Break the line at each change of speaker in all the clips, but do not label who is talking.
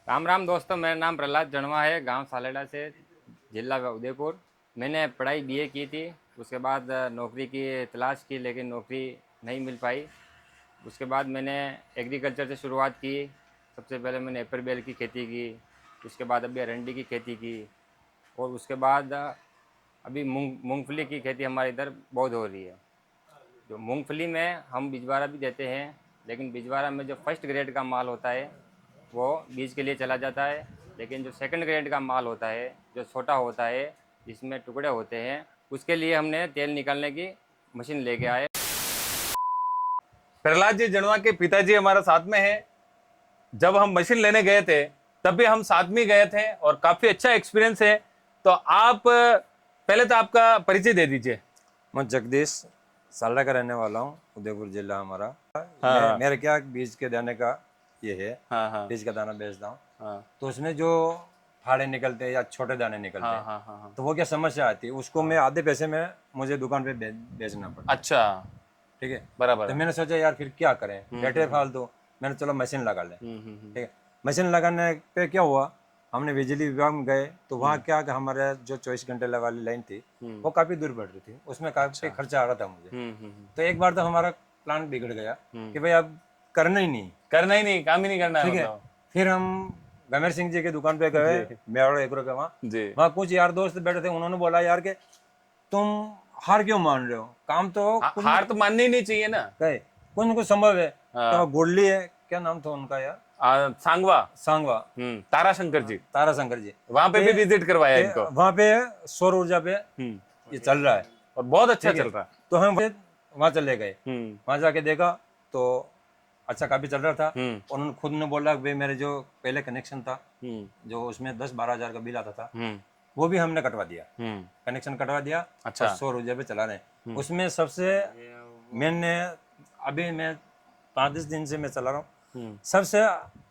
राम राम दोस्तों, मेरा नाम प्रहलाद जड़वा है, गांव सालेड़ा से, जिला उदयपुर। मैंने पढ़ाई बीए की थी। उसके बाद नौकरी की तलाश की, लेकिन नौकरी नहीं मिल पाई। उसके बाद मैंने एग्रीकल्चर से शुरुआत की। सबसे पहले मैंने एप्पल बेल की खेती की। उसके बाद अभी अरंडी की खेती की। और उसके बाद अभी मूंगफली की खेती हमारे इधर बहुत हो रही है। जो मूंगफली में हम बिजवारा भी देते हैं, लेकिन बिजवारा में जो फर्स्ट ग्रेड का माल होता है वो बीज के लिए चला जाता है। लेकिन जो सेकंड ग्रेड का माल होता है, जो छोटा होता है, जिसमें टुकड़े होते हैं, उसके लिए हमने तेल निकालने की मशीन लेके आए।
प्रहलाद जी जड़वा के पिताजी हमारा साथ में है। जब हम मशीन लेने गए थे तब भी हम साथ में गए थे और काफी अच्छा एक्सपीरियंस है। तो आप पहले तो आपका परिचय दे दीजिए।
मैं जगदीश सालड़ा का रहने वाला हूँ, उदयपुर जिला हमारा।
हाँ
मेरे क्या बीज के दाने का ये है,
हाँ हाँ
बीज का दाना बेचता हूँ।
हाँ
तो उसमें जो फाड़े निकलते हैं या छोटे दाने निकलते
हाँ
हैं,
हाँ हाँ हाँ।
तो वो क्या समस्या आती है, उसको मैं आधे पैसे में मुझे दुकान पे बेचना पड़ता है।
अच्छा,
ठीक है।
बराबर
तो
है।
मैंने सोचा यार फिर क्या करें, बैठे फालतू। मैंने चलो मशीन लगा ले। ठीक है। मशीन लगाने पे क्या हुआ, हमने बिजली विभाग में गए तो वहाँ क्या कि हमारे जो 24 घंटे वाली लाइन थी वो काफ़ी दूर पड़ रही थी, उसमें काफ़ी खर्चा आ रहा था मुझे। तो एक बार तो हमारा प्लान बिगड़ गया कि भाई अब करना ही नहीं।
करना ही नहीं, काम ही नहीं करना है
ठीक है।
मतलब।
फिर हम गमेर सिंह जी की दुकान पे गए, मेवाड़ एग्रो के वहाँ।
जी
वहाँ कुछ यार दोस्त बैठे थे, उन्होंने बोला यार कि तुम हार क्यों मान रहे हो, काम तो कुछ
हार तो माननी ही नहीं चाहिए ना।
गए, कुछ न कुछ संभव है।
हाँ।
तो गोडली है, क्या नाम था उनका यार,
सांगवा।
सांगवा,
ताराशंकर जी,
तारा शंकर जी।
वहां पे भी विजिट करवाया इनको।
वहाँ पे सौर ऊर्जा पे ये चल रहा है।
और बहुत अच्छा
ठीक है।
चल रहा।
तो हम वहाँ चले गए,
हम्म
वहाँ जाके देखा तो अच्छा काफी चल रहा था।
हम्म
उन्होंने खुद ने बोला कि भाई मेरे जो पहले कनेक्शन था,
हम्म
जो उसमें 10-12 हज़ार का बिल आता था,
हम्म
वो भी हमने कटवा दिया,
हम्म
कनेक्शन कटवा दिया।
अच्छा।
और सौर ऊर्जा पे चला रहे। उसमें सबसे मैंने अभी मैं 5-10 दिन से मैं चला रहा हूँ, सबसे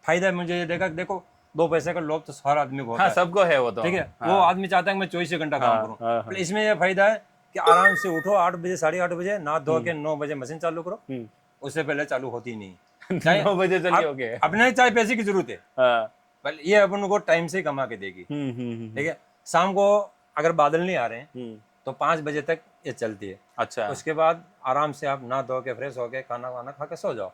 फायदा मुझे ये देखा कि देखो 2 पैसे का लोभ तो हर आदमी को होता
हाँ,
है।
सबको है वो तो।
ठीक है। वो आदमी चाहता है कि मैं 24 घंटा काम करूँ।
हाँ, हाँ।
पर इसमें यह फायदा है कि आराम से उठो 8 बजे 8:30 बजे, नहा धो के 9 बजे मशीन चालू करो, उससे पहले चालू होती नहीं।
9 बजे चलिए हो गए।
अपने चाहे पैसे की जरूरत है,
हाँ।
पर ये अपन को टाइम से कमा के देगी। ठीक है। शाम को अगर बादल नहीं आ रहे हैं तो 5 बजे तक ये चलती है।
अच्छा
उसके बाद आराम से आप नहा धो के फ्रेश होके खाना वाना खा के सो जाओ।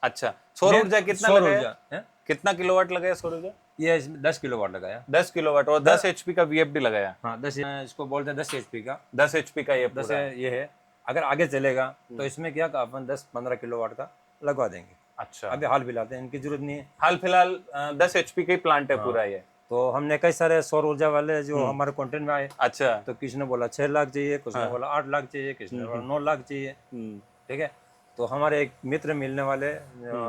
अच्छा। सौर ऊर्जा कितना
सौर
लगाया?
ऊर्जा है?
कितना किलोवाट लगाया सौर ऊर्जा?
ये इसमें 10 किलोवाट लगाया।
10 किलोवाट और 10 HP का वीएफडी लगाया।
हाँ, 10 इसको बोलते हैं 10 HP का।
10 HP का ये
10
पूरा।
ये है। अगर आगे चलेगा तो इसमें क्या का अपन 10-15 किलोवाट का लगवा देंगे।
अच्छा।
अभी हाल फिलहाल इनकी जरूरत नहीं है।
हाल फिलहाल 10 HP का ही प्लांट है पूरा ये।
तो हमने कई सारे सौर ऊर्जा वाले जो हमारे कॉन्टेंट में आए,
अच्छा।
तो किसी ने बोला 6 लाख चाहिए, किसी ने बोला 8 लाख चाहिए, किसी ने बोला 9 लाख चाहिए। ठीक है। तो हमारे एक मित्र मिलने वाले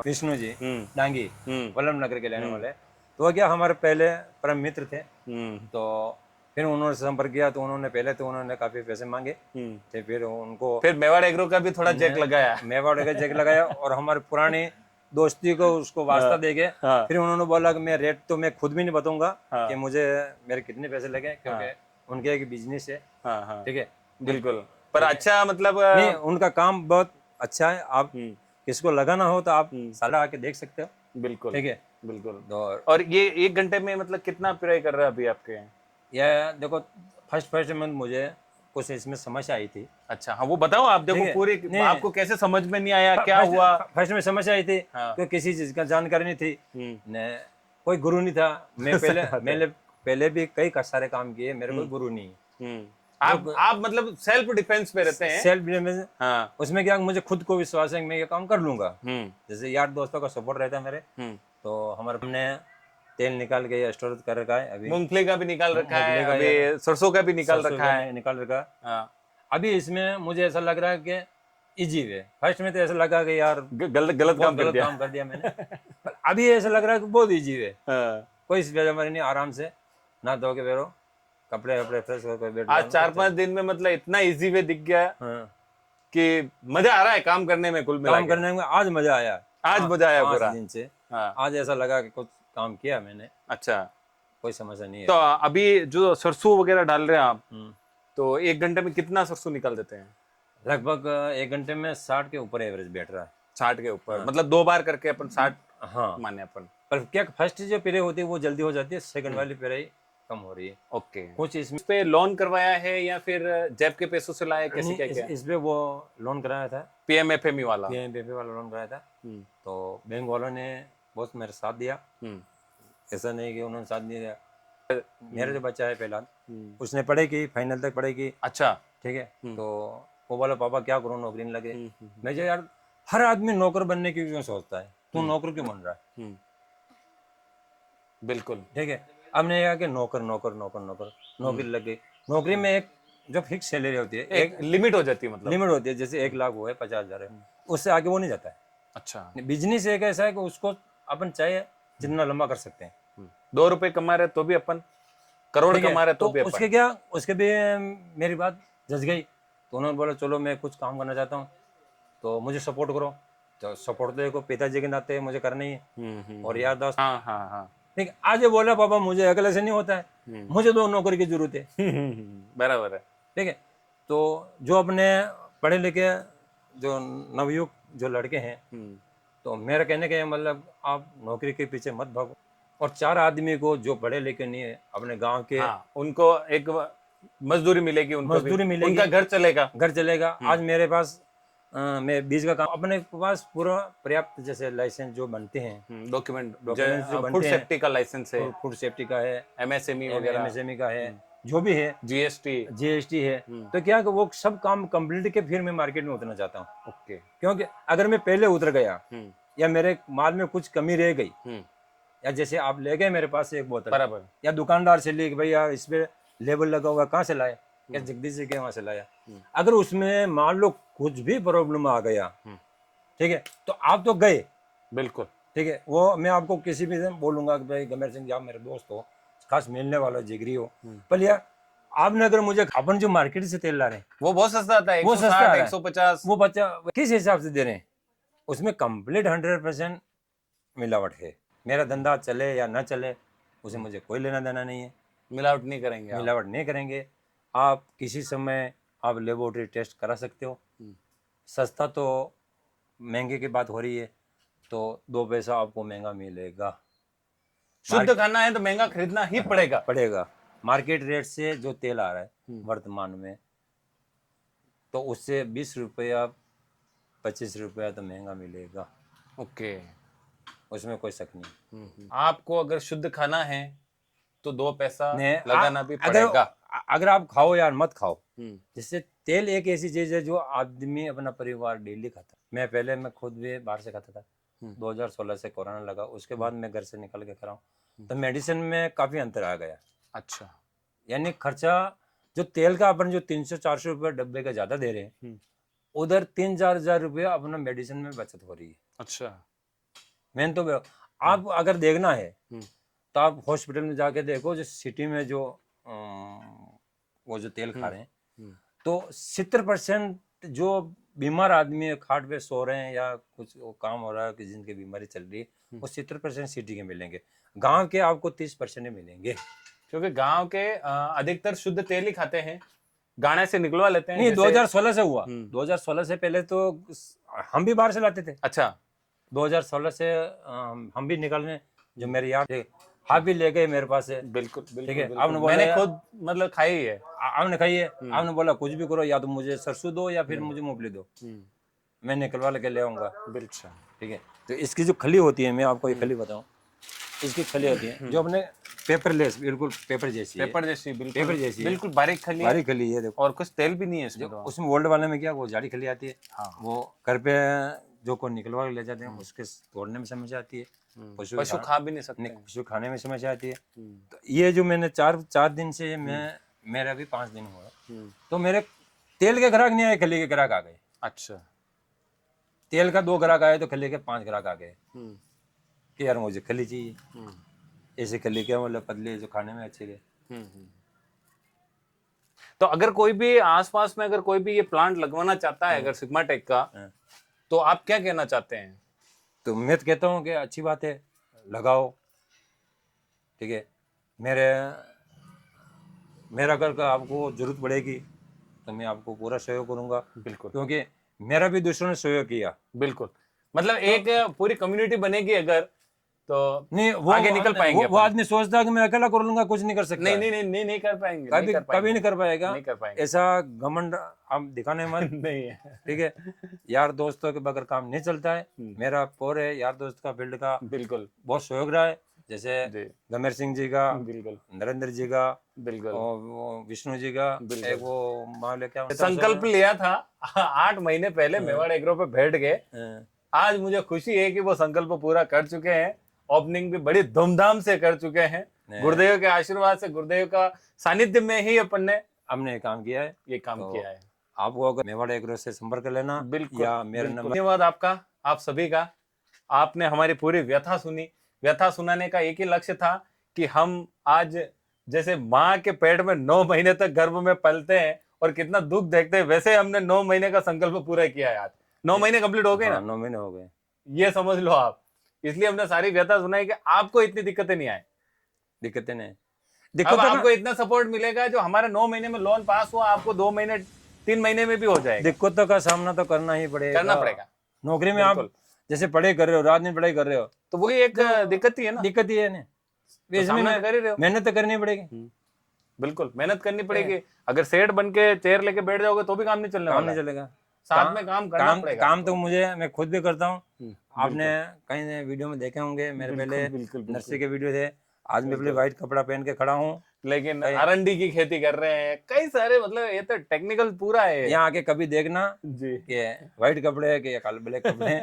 विष्णु जी डांगी, वल्लभ नगर के रहने वाले, तो वो क्या हमारे पहले परम मित्र थे। तो फिर उन्होंने संपर्क किया, तो उन्होंने पहले तो उन्होंने काफी पैसे मांगे थे, फिर उनको
फिर मेवाड़ एग्रो का भी थोड़ा जैक लगाया।
मेवाड़ का चेक लगाया और हमारे पुरानी दोस्ती को उसको वास्ता देके फिर उन्होंने बोला कि मैं रेट तो मैं खुद भी नहीं बताऊंगा कि मुझे मेरे कितने पैसे लगे, क्योंकि उनके एक बिजनेस है।
हाँ हाँ,
ठीक है।
बिल्कुल। पर अच्छा मतलब
नहीं, उनका काम बहुत अच्छा है। आप किसको लगाना हो तो आप साला आके देख सकते हो।
बिल्कुल।
ठीक है।
बिल्कुल। और ये 1 घंटे में मतलब कितना पिराई कर रहा है अभी आपके?
यह देखो, फर्स्ट में मुझे कुछ इसमें समस्या आई थी।
अच्छा, हाँ वो बताओ आप। देखो पूरी आपको कैसे समझ में नहीं आया, क्या हुआ?
फर्स्ट में समस्या आई थी कि किसी चीज का जानकारी नहीं थी, न कोई गुरु नहीं था। मैं मैंने पहले भी कई सारे काम किए, मेरे कोई गुरु नहीं है।
आप मतलब सेल्फ डिफेंस पे रहते हैं?
Self defence.
हाँ।
उसमें क्या मुझे खुद को विश्वास है कि मैं ये काम कर लूंगा। जैसे यार दोस्तों का सपोर्ट रहता है मेरे, तो हमारे हमने तेल निकाल के स्टोर कर रखा है। अभी
मूंगफली का भी निकाल रखा है,
मूंगफली का
अभी सरसों का भी निकाल रखा है।
निकाल रखा है।
हाँ।
अभी इसमें मुझे ऐसा लग रहा है कि इजी है। फर्स्ट में तो ऐसा लगा कि यार
गलत काम
कर दिया मैंने। पर अभी ऐसा लग रहा है कि बहुत इजी है।
हाँ।
कोई बेजारी नहीं, आराम से ना धो के बैठो, कपड़े वपड़े फ्रेश होकर बैठ
आज 4-5 दिन में मतलब इतना इजी वे दिख गया
हाँ।
कि मजा आ रहा है काम करने में। कुल मिला
काम करने में आज मजा आया।
आज मजा आया
5
पूरा।
दिन से
हाँ।
आज ऐसा लगा कि कुछ काम किया मैंने।
अच्छा,
कोई समस्या नहीं है।
तो अभी जो सरसों वगैरह डाल रहे हैं आप, तो 1 घंटे में कितना सरसों निकाल देते हैं?
लगभग 1 घंटे में 60 के ऊपर एवरेज बैठ रहा है।
60 के ऊपर? मतलब 2 बार करके अपन 60
हाँ।
माने अपन।
पर क्या फर्स्ट जो पेरे होती है वो जल्दी हो जाती है, सेकंड वाली पेरे कम हो रही है।
ओके,
कुछ इसमें
इस पे लोन करवाया है या फिर जेब के पैसों से लाया, कैसे क्या क्या?
इस पे वो लोन कराया था,
पीएमएफएमई वाला।
पीएमएफएमई वाला लोन कराया था।
हम्म,
तो बैंक वालों ने बहुत मेरा साथ दिया,
हम्म,
ऐसा नहीं कि उन्होंने साथ नहीं दिया। मेरा जो बच्चा है पहला,
हम्म।
उसने पढ़ाई की, फाइनल तक पढ़ाई की,
अच्छा।
ठीक है। तो वो बोला पापा क्या करूँ, नौकरी नहीं लगे।
हम्म,
मैं जो यार हर आदमी नौकर बनने की क्यों सोचता है, तू नौकर क्यों बन रहा है,
हम्म, बिल्कुल।
ठीक है। अब नहीं कहा कि नौकर नौकर नौकर नौकर, नौकरी लग गई। नौकरी में एक जो फिक्स सैलरी होती है,
एक लिमिट हो जाती है मतलब।
लिमिट होती है, जैसे 1 लाख हुआ है, 50,000 है, उससे आगे वो नहीं जाता है।
अच्छा।
बिजनेस एक ऐसा है कि उसको अपन चाहे जितना लंबा कर सकते हैं,
2 रुपए कमा रहे तो भी अपन, करोड़
ठीक है।
कमा रहे तो भी
उसके
अपन।
क्या, उसके भी मेरी बात जज गई। तो उन्होंने बोला चलो मैं कुछ काम करना चाहता हूँ, तो मुझे सपोर्ट करो। तो सपोर्ट तो देखो पिताजी के नाते मुझे करना ही है, और यार दोस्त,
हाँ हाँ हाँ।
ठीक है। आज ये बोला पापा मुझे अकेले से नहीं होता है, मुझे तो नौकरी की जरूरत है,
बराबर है।
ठीक है। तो जो अपने पढ़े लिखे जो नवयुवक जो लड़के हैं, तो मेरा कहने का ये मतलब आप नौकरी के पीछे मत भागो। और 4 आदमी को जो पढ़े लिखे नहीं है अपने गांव के,
हाँ, उनको एक मजदूरी मिलेगी, उनको भी,
मजदूरी मिलेगी,
उनका घर चलेगा।
घर चलेगा। आज मेरे पास मैं बीज का काम, अपने पास पूरा पर्याप्त जैसे लाइसेंस जो बनते हैं,
डॉक्यूमेंट
डॉक्यूमेंट्स जो
फूड
बनते हैं,
सेफ्टी का लाइसेंस है,
फूड सेफ्टी का है,
एमएसएमई वगैरह,
एमएसएमई का है, जो भी है,
जीएसटी।
जीएसटी है। तो क्या कि वो सब काम कंप्लीट के फिर मैं मार्केट में उतरना चाहता हूँ।
ओके।
क्योंकि अगर मैं पहले उतर गया या मेरे माल में कुछ कमी रह गई, या जैसे आप ले गए मेरे पास से एक बोतल,
बराबर।
या दुकानदार से ले कि भाई यार इस पे लेबल लगा हुआ कहाँ से लाया, या जगदीश जी के वहां से लाया, अगर उसमें मान लो कुछ भी प्रॉब्लम आ गया, ठीक है, तो आप तो गए,
बिल्कुल।
ठीक है। वो मैं आपको किसी भी दिन बोलूंगा कि भाई गंभीर सिंह जी आप मेरे दोस्त हो, खास मिलने वाला जिगरी हो, पर यार आपने अगर मुझे, अपन जो मार्केट से तेल ला रहे हैं
वो बहुत सस्ता आता है,
वो
160,
सस्ता है,
150।
वो बच्चा किस हिसाब से दे रहे हैं, उसमें कंप्लीट 100% मिलावट है। मेरा धंधा चले या ना चले उसे मुझे कोई लेना देना नहीं है,
मिलावट नहीं करेंगे आप।
मिलावट नहीं करेंगे। आप किसी समय आप लेबोरेटरी टेस्ट करा सकते हो, सस्ता तो महंगे की बात हो रही है, तो 2 पैसा आपको महंगा मिलेगा।
शुद्ध खाना है तो महंगा खरीदना ही पड़ेगा।
मार्केट रेट से जो तेल आ रहा है वर्तमान में, तो उससे 20 रुपया 25 रुपया तो महंगा मिलेगा,
ओके।
उसमें कोई शक नहीं।
आपको अगर शुद्ध खाना है तो 2 पैसा
नहीं,
लगाना भी
अगर
पड़ेगा।
अगर आप खाओ यार मत खाओ। जैसे तेल एक ऐसी चीज है जो आदमी अपना परिवार डेली खाता। मैं खुद भी बाहर से खाता था, 2016 से कोरोना लगा, उसके बाद मैं घर से निकल के खा रहा हूँ, तो मेडिसिन में काफी अंतर आ गया।
अच्छा।
यानी खर्चा जो तेल का अपन जो 300-400 रुपये डब्बे का ज्यादा दे रहे हैं, उधर 3-4 हजार रुपया अपना मेडिसिन में बचत हो रही है।
अच्छा।
मैंने तो आप अगर देखना है तो आप हॉस्पिटल में जाके देखो, जो सिटी में जो वो जो तेल खा रहे हैं, तो 70% जो बीमार आदमी खाट पे सो रहे हैं या कुछ वो काम हो रहा है कि जिनकी बीमारी चल रही है, वो 70% सिटी के मिलेंगे, गांव के आपको 30% मिलेंगे।
क्योंकि गांव के अधिकतर शुद्ध तेल ही खाते हैं, गाने से निकलवा लेते हैं।
नहीं,
जैसे
2016 से हुआ, 2016 से पहले तो हम भी बाहर से लाते थे।
अच्छा।
2016 से हम भी निकलने, जो मेरे यार थे आप भी ले गए मेरे पास से।
बिल्कुल
ठीक है,
बिल्कुल।
आपने बोला
मैंने खुद मतलब खाई है।
आपने खाई है, आपने बोला कुछ भी करो, या तो मुझे सरसों दो या फिर मुझे मूंगफली दो, मैं निकलवा लेके ले आऊंगा।
बिल्कुल।
ठीक है, तो इसकी जो खली होती है, मैं आपको ये खली बताऊं, इसकी खली होती है जो अपने पेपरलेस, बिल्कुल पेपर जैसी है,
पेपर जैसी, बिल्कुल
पेपर जैसी है,
बिल्कुल बारीक खली है।
बारीक खली है, देखो।
और कुछ तेल भी नहीं है इसमें।
उसमें ओल्ड वाले में क्या वो जाड़ी खली आती है,
हाँ।
वो घर पे जो को निकलवा के ले जाते हैं, उसके तोड़ने में समस्या आती है,
पशु खा भी नहीं सकते।
पशु खाने में समस्या आती है। तो ये जो मैंने चार दिन से मेरा भी 5 दिन हुआ, तो मेरे तेल के ग्राहक नहीं आए, खली के ग्राहक आ गए।
अच्छा।
तेल का 2 ग्राहक आए तो खली के 5 ग्राहक आ गए कि यार मुझे खली चाहिए। ऐसे खली क्या मतलब पतली जो खाने में अच्छे गए।
तो अगर कोई भी आसपास में अगर कोई भी ये प्लांट लगवाना चाहता है अगर सिग्मा टेक का, तो आप क्या कहना चाहते हैं?
तो मैं तो कहता हूँ कि अच्छी बात है, लगाओ। ठीक है, मेरा अगर आपको जरूरत पड़ेगी तो मैं आपको पूरा सहयोग करूंगा।
बिल्कुल।
क्योंकि मेरा भी दूसरों ने सहयोग किया।
बिल्कुल। मतलब एक पूरी कम्युनिटी बनेगी अगर, तो
नहीं वो
आगे निकल पाएंगे
वो आदमी सोचता है कि मैं अकेला कर लूंगा, कुछ नहीं कर सकता।
नहीं कर पाएंगे,
कभी कभी नहीं कर पाएगा।
नहीं कर पाएंगे।
ऐसा घमंड आप दिखाने मत।
नहीं है।
ठीक है, यार दोस्तों के बगैर काम नहीं चलता है। मेरा पूरे यार दोस्त का फील्ड का
बिल्कुल
बहुत सहयोग रहा है, जैसे
जी
गमेर सिंह जी का,
बिल्कुल
नरेंद्र जी का,
बिल्कुल।
और वो विष्णु जी का, एक वो मामले क्या
संकल्प लिया था 8 महीने पहले मेवाड़ एग्रो पे बैठ गए।
हाँ,
आज मुझे खुशी है कि वो संकल्प पूरा कर चुके हैं। ओपनिंग भी बड़ी धूमधाम से कर चुके हैं। गुरुदेव के आशीर्वाद से, गुरुदेव का सानिध्य में ही अपन ने
हमने काम किया है।
ये काम
तो
किया है।
आपको अगर मेवाड़ एग्रो से संपर्क कर लेना,
बिल्कुल
या मेरा
बिल्कुल।
नंबर।
धन्यवाद आपका, आप सभी का। आपने हमारी पूरी व्यथा सुनी। व्यथा सुनाने का एक ही लक्ष्य था कि हम आज जैसे माँ के पेट में 9 महीने तक गर्भ में पलते हैं और कितना दुख देखते हैं, वैसे हमने 9 महीने का संकल्प पूरा किया है आज। 9 महीने कंप्लीट हो गए ना?
9 महीने हो गए,
ये समझ लो आप। इसलिए हमने सारी व्यथा सुनाई कि आपको इतनी दिक्कतें नहीं आए।
दिक्कतें नहीं।
अब
दिक्कत
आपको इतना सपोर्ट मिलेगा, जो हमारे 9 महीने में लोन पास हुआ, आपको 2 महीने 3 महीने में भी हो जाएगा।
दिक्कतों का सामना तो करना ही पड़ेगा।
करना पड़ेगा।
नौकरी में आप जैसे पढ़ाई कर रहे हो, रात में पढ़ाई कर रहे हो,
तो वही एक दिक्कत ही है ना।
दिक्कत ही है ना, इसमें
सामना कर ही रहे हो।
मेहनत तो करनी पड़ेगी।
बिल्कुल मेहनत करनी पड़ेगी। अगर सेठ बन के चेयर लेके बैठ जाओगे तो भी काम नहीं चलने
काम
वाला।
नहीं चलेगा।
साथ में काम करना पड़ेगा।
काम तो मैं खुद भी करता हूँ। आपने कहीं वीडियो में देखे होंगे, मेरे पहले नर्सरी के वीडियो थे। आज मैं अपने व्हाइट कपड़ा पहन के खड़ा हूँ,
लेकिन अरंडी की खेती कर रहे हैं, कई सारे, मतलब ये तो टेक्निकल पूरा है।
यहाँ आके कभी देखना
जी
कि व्हाइट कपड़े है कि काले ब्लैक कपड़े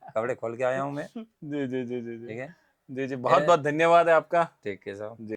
कपड़े खोल के आया हूँ मैं।
जी जी जी जी
ठीक है
जी जी, बहुत बहुत धन्यवाद है आपका।
ठीक है साहब।